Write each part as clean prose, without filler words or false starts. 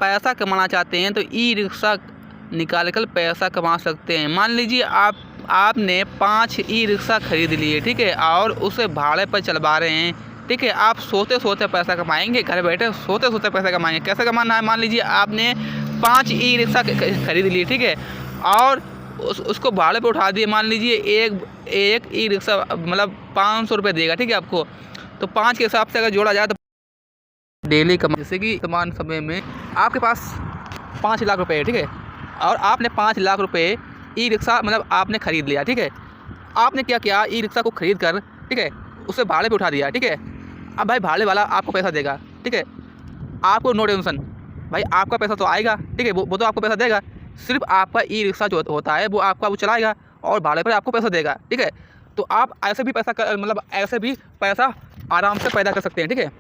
पैसा कमाना चाहते हैं तो ई रिक्शा निकाल कर पैसा कमा सकते हैं। मान लीजिए आपने 5 ई रिक्शा खरीद लिए, ठीक है, और उसे भाड़े पर चलवा रहे हैं, ठीक है। आप सोते सोते पैसा कमाएंगे, घर बैठे सोते सोते पैसा कमाएंगे। कैसे कमाना है? मान लीजिए आपने 5 ई रिक्शा खरीद लिए, ठीक है, और उसको भाड़े पे उठा दिए। मान लीजिए एक ई रिक्शा मतलब 500 रुपये देगा, ठीक है आपको। तो 5 के हिसाब से अगर जोड़ा जाए तो डेली कमा, जैसे कि वर्तमान समय में आपके पास 5 लाख रुपये है, ठीक है, और आपने 5 लाख रुपये ई रिक्शा मतलब आपने ख़रीद लिया, ठीक है। आपने क्या किया, ई रिक्शा को ख़रीद कर, ठीक है, उसे भाड़े पे उठा दिया, ठीक है। अब भाई भाड़े वाला आपको पैसा देगा, ठीक है, आपको नो टेंशन, भाई आपका पैसा तो आएगा, ठीक है, वो तो आपको पैसा देगा। सिर्फ आपका ई रिक्शा जो होता है वो चलाएगा और भाड़े पर आपको पैसा देगा, ठीक है। तो आप ऐसे भी पैसा आराम से पैदा कर सकते हैं, ठीक है,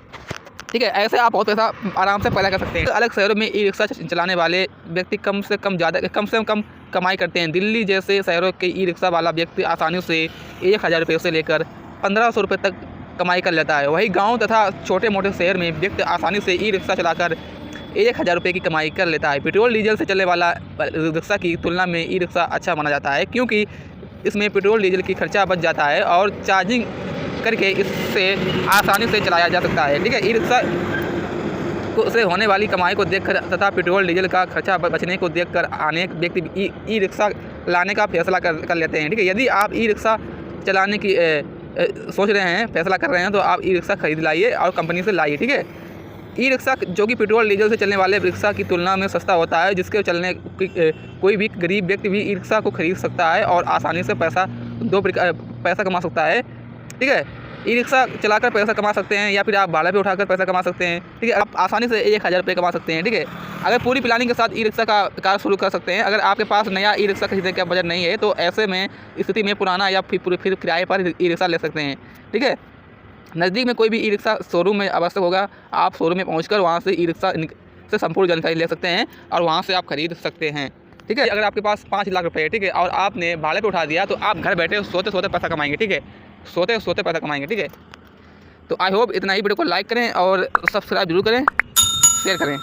ठीक है। ऐसे आप बहुत पैसा आराम से पैदा कर सकते हैं। अलग शहरों में ई रिक्शा चलाने वाले व्यक्ति कम से कम कमाई करते हैं। दिल्ली जैसे शहरों के ई रिक्शा वाला व्यक्ति आसानी से 1000 रुपये से लेकर 1500 रुपये तक कमाई कर लेता है। वहीं गांव तथा छोटे मोटे शहर में व्यक्ति आसानी से ई रिक्शा चलाकर 1000 रुपये की कमाई कर लेता है। पेट्रोल डीजल से चलने वाला रिक्शा की तुलना में ई रिक्शा अच्छा माना जाता है, क्योंकि इसमें पेट्रोल डीजल की खर्चा बच जाता है और चार्जिंग करके इससे आसानी से चलाया जा सकता है, ठीक है। ई रिक्शा से होने वाली कमाई को देखकर तथा पेट्रोल डीजल का खर्चा बचने को देखकर अनेक व्यक्ति ई रिक्शा लाने का फैसला कर लेते हैं, ठीक है। यदि आप ई रिक्शा चलाने की सोच रहे हैं, फैसला कर रहे हैं, तो आप ई रिक्शा खरीद लाइए और कंपनी से लाइए, ठीक है। ई रिक्शा जो कि पेट्रोल डीजल से चलने वाले रिक्शा की तुलना में सस्ता होता है, जिसके चलने कोई भी गरीब व्यक्ति भी ई रिक्शा को खरीद सकता है और आसानी से पैसा कमा सकता है, ठीक है। ई रिक्शा चलाकर पैसा कमा सकते हैं या फिर आप भाड़े पे उठाकर पैसा कमा सकते हैं, ठीक है। आप आसानी से 1000 रुपये कमा सकते हैं, ठीक है। अगर पूरी प्लानिंग के साथ ई रिक्शा का कार शुरू कर सकते हैं। अगर आपके पास नया ई रिक्शा खरीदने का बजट नहीं है तो ऐसे में स्थिति में पुराना या फिर किराए पर ई रिक्शा ले सकते हैं, ठीक है। नज़दीक में कोई भी ई रिक्शा शोरूम में आवश्यक होगा, आप शोरूम में पहुँचकर वहाँ से ई रिक्शा से संपूर्ण जानकारी ले सकते हैं और वहाँ से आप खरीद सकते हैं, ठीक है। अगर आपके पास 5 लाख रुपये है, ठीक है, और आपने भाड़े पे उठा दिया तो आप घर बैठे सोते सोते पैसा कमाएंगे, ठीक है, सोते सोते पैसा कमाएंगे, ठीक है। तो आई होप इतना ही। वीडियो को लाइक करें और सब्सक्राइब जरूर करें, शेयर करें।